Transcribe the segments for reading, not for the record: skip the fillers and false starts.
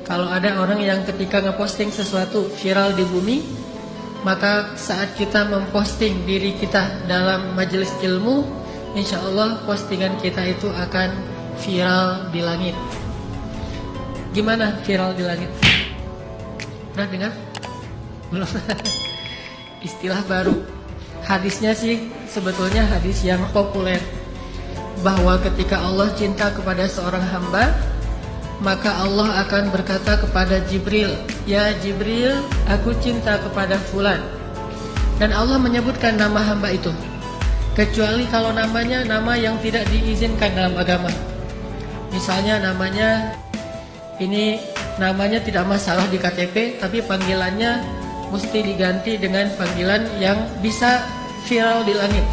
Kalau ada orang yang ketika ngeposting sesuatu viral di bumi, maka saat kita memposting diri kita dalam majelis ilmu, insya Allah postingan kita itu akan viral di langit. Gimana viral di langit? Pernah dengar? Belum. Istilah baru. Hadisnya sih sebetulnya hadis yang populer, bahwa ketika Allah cinta kepada seorang hamba, maka Allah akan berkata kepada Jibril, "Ya Jibril, aku cinta kepada fulan." Dan Allah menyebutkan nama hamba itu, kecuali kalau namanya nama yang tidak diizinkan dalam agama. Misalnya namanya tidak masalah di KTP, tapi panggilannya mesti diganti dengan panggilan yang bisa viral di langit.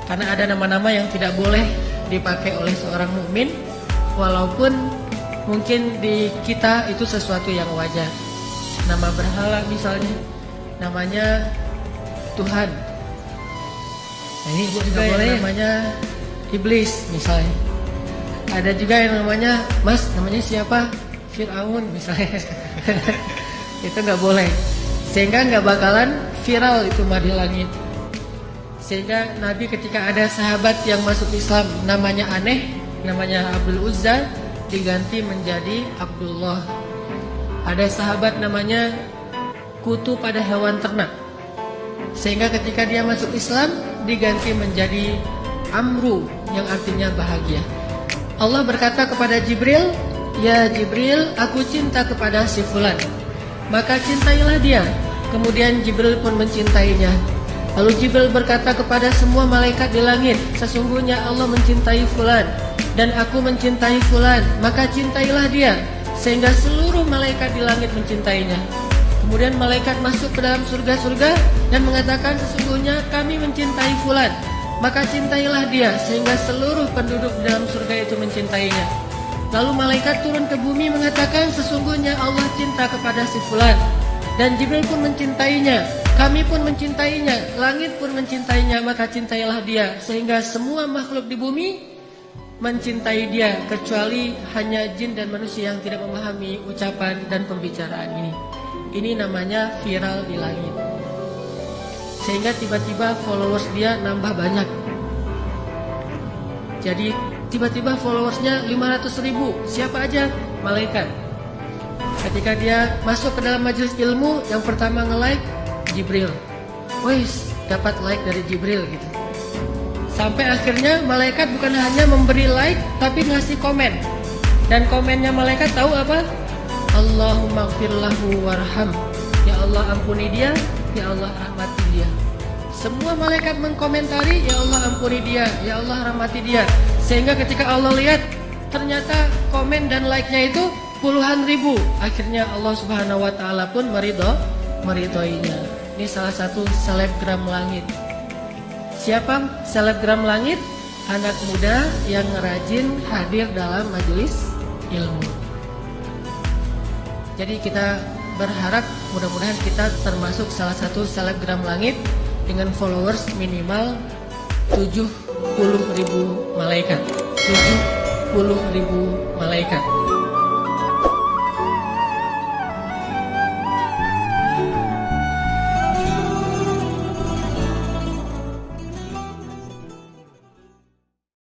Karena ada nama-nama yang tidak boleh dipakai oleh seorang mukmin, walaupun mungkin di kita itu sesuatu yang wajar. Nama berhala misalnya, namanya Tuhan. Nah, ini juga boleh namanya iblis misalnya. Ada juga yang namanya Mas, namanya siapa? Fir'aun misalnya. Itu nggak boleh. Sehingga nggak bakalan viral itu mah di langit. Sehingga Nabi ketika ada sahabat yang masuk Islam namanya aneh, namanya Abdul Uzza, diganti menjadi Abdullah. Ada sahabat namanya kutu pada hewan ternak, sehingga ketika dia masuk Islam diganti menjadi Amru, yang artinya bahagia. Allah berkata kepada Jibril, "Ya Jibril, aku cinta kepada si fulan." Maka cintailah dia. Kemudian Jibril pun mencintainya. Lalu Jibril berkata kepada semua malaikat di langit, "Sesungguhnya Allah mencintai fulan dan aku mencintai fulan, maka cintailah dia." Sehingga seluruh malaikat di langit mencintainya. Kemudian malaikat masuk ke dalam surga-surga dan mengatakan, "Sesungguhnya kami mencintai fulan, maka cintailah dia." Sehingga seluruh penduduk di dalam surga itu mencintainya. Lalu malaikat turun ke bumi mengatakan, "Sesungguhnya Allah cinta kepada si fulan." Dan Jibril pun mencintainya, kami pun mencintainya, langit pun mencintainya, maka cintailah dia. Sehingga semua makhluk di bumi mencintai dia, kecuali hanya jin dan manusia yang tidak memahami ucapan dan pembicaraan ini. Ini namanya viral di langit. Sehingga tiba-tiba followers dia nambah banyak. Jadi tiba-tiba followersnya 500.000. Siapa aja? Malaikat. Ketika dia masuk ke dalam majelis ilmu, yang pertama nge-like Jibril. Wis, dapat like dari Jibril gitu. Sampai akhirnya malaikat bukan hanya memberi like, tapi ngasih komen. Dan komennya malaikat tahu apa? Allahumma gfirlahu warham. Ya Allah ampuni dia, ya Allah rahmati dia. Semua malaikat mengkomentari, ya Allah ampuni dia, ya Allah rahmati dia. Sehingga ketika Allah lihat, ternyata komen dan like-nya itu puluhan ribu. Akhirnya Allah Subhanahu wa Ta'ala pun meridhoinya. Ini salah satu selebgram langit. Siapa selebgram langit? Anak muda yang rajin hadir dalam majelis ilmu. Jadi kita berharap mudah-mudahan kita termasuk salah satu selebgram langit dengan followers minimal 70.000 malaikat. 70.000 malaikat.